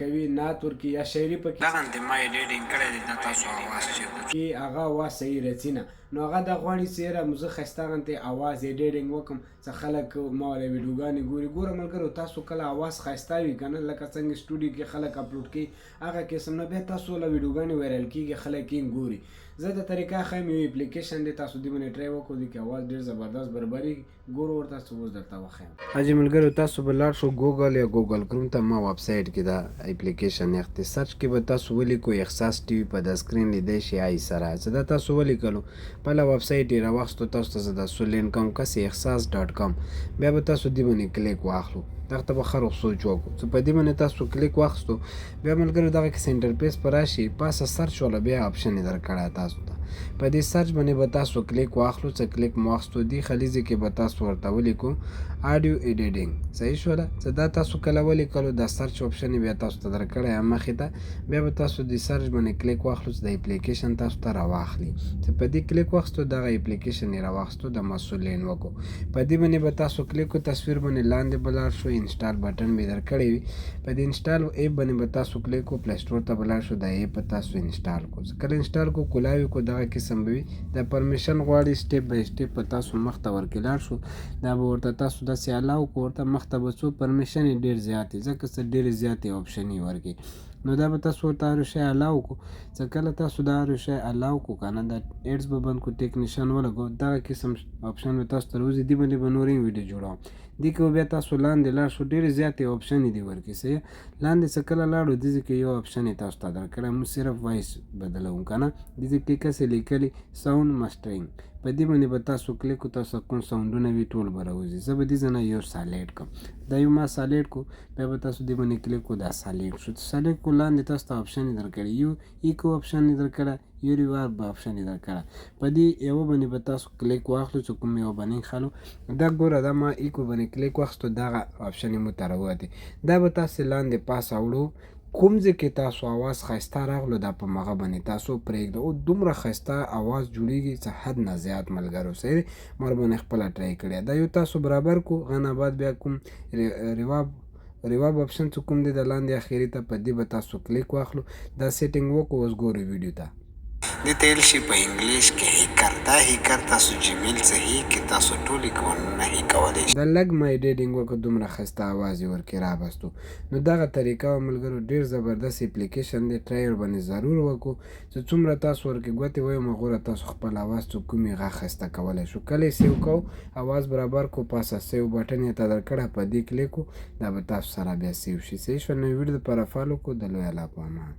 کوي نعت ورکي یا شاعري پکې دغه ما ایډیټینګ کړی دی دا تاسو اواز چې هغه اواز صحیح رسي نه نو هغه دا غواړي چې یاره زه ښایسته غوندې اواز ایډیټینګ وکړم چې خلک ما والا ویډیوګانې ګوري. ګوره ملګرو تاسو کله اواز ښایسته وي که نه لکه څنګه سټوډیو کې خلک اپلوډ کوي هغه قسم نه بیا تاسو والا ویډیوګانې وایرل کېږي خلک یې ګوري. زه د طریقه ښیم یو اپلیکیشن دی تاسو دې باندې ټرای وکړو دې کې اواز ډېر زبردست برابرېږي. ګورو ورته څه اوس درته وښیم. حاجي ملګرو تاسو به لاړ شو ګوګل یا ګوګل کروم ته ما ویب سایټ کې دا اپلیکیشن اخته سرچ کې به تاسو ولیکو احساس ټي وي په د سکرین لیدای شي آی سره چې دا تاسو ولیکلو په لا ویب سایټ یې راوښتو تاسو ته زه د سولین کوم کس احساس ډاټ کام بیا به تاسو دې باندې کلیک واخلو. دغه ته به ښه روغ سوچ وکړو چې په دې باندې تاسو کلیک واخیستو بیا ملګرو دغه کې سینټر پیس په راشي پاسه سرچ والا بیا آپشن یې درکړی تاسو ته په دې سرچ باندې به تاسو کلیک واخلو چې کلیک مو واخیستو دې خلیزې کې به تاسو ورته ولیکو آډیو ایډیټینګ صحیح شوله چې دا تاسو کله ولیکلو دا سرچ آپشن یې بیا تاسو ته درکړی مخې ته بیا به تاسو د سرچ باندې کلیک واخلو چې د اپلیکیشن تاسو ته راواخلي چې په دې کلیک واخیستو دغه اپلیکیشن یې راواخیستو د مسولین وکړو په دې باندې به تاسو کلیک کو تصویر باندې لاندې به لاړ شو انسټال بټن به درکړی وي په دې انسټال ایپ باندې به تاسو کلیک کو پلی سټور ته به لاړ شو دا ایپ به تاسو انسټال کو کله انسټال کو کولاوي کو دغه قسم به وي د پرمیشن غواړي سټیپ بای سټیپ په تاسو مخ ته ورکې لاړ شو دا به ورته تاسو داسې الاو کو ورته مخ ته به څو پرمیشن یې ډېر زیات دي ځکه څه ډېرې زیاتې آپشن یې ورکړي نو دا به تاسو ورته هر شی الاو کو چې کله تاسو دا هر شی الاو کو که نه دا ایډز به بند کو ټیکنیشن ولګو دغه قسم آپشن به تاسو ته راوځي دې باندې به نور ویډیو جوړوم دې کې بیا تاسو لاندې لاړ شو ډېرې زیاتې آپشن یې دي ورکړي صحیح لاندې څه کله لاړو دې کې یو آپشن یې تاسو ته درکړی موږ صرف وایس بدلوم که نه دې کې کسې لیکلي ساوند ماسټرینګ په دې باندې به تاسو کلیک کو تاسو کوم ساوندونه وي ټول به راوځي زه به دې ځای نه یو سالیډ کړم دا یو ما سالیډ کو بیا به تاسو دې باندې کلیک کو دا سالیډ شو سالیډ کو لاندې تاسو ته آپشن یې درکړی یو ایکو آپشن یې درکړی یو ریوارب آپشن یې درکړی په دې یوه باندې به تاسو کلیک واخلو چې کوم یوه باندې خلو دا ګوره دا ما ایکو باندې کلیک واخیستو دغه آپشن یې مو ته راوتې دا به تاسې لاندې پاسه وړو کوم ځای کې تاسو اواز ښایسته راغلو دا په مغه باندې تاسو پرېږدو او دومره ښایسته اواز جوړیږي چې حد نه زیات ملګرو صحیح ما ورباندې خپله ټرای کړې دا یو تاسو برابر کو غن بعد بیا کوم ریواب آپشن چې کوم دی د لاندې اخري ته په دې به تاسو کلیک واخلو دا سیټینګ وکړو اوس ګورو ویډیو ته د تیل شي په انګلیش کې هیکر دا هیکر تاسو جیمیل صحیح کې تاسو ټولې کارونه هی کولی شئ دا لږ ما ایډیټینګ وکړو دومره ښایسته اواز یې ورکې رابستو نو دغه طریقه وه ملګرو ډېر زبردست اپلیکیشن دی ټرای ورباندې ضرور وکړو چې څومره تاسو ورکې ګوتې ویم غوره تاسو خپل اواز چې کوم یې غږ ښایسته کولی شو کله یې سیو کوو اواز برابر کو پاسه سیو بټن یې ته درکړی په دې کلیک کو دا به تاسو سره بیا سیو شي صحیح شوه نو ویډیو دپاره فالو کو د لوی الله په امان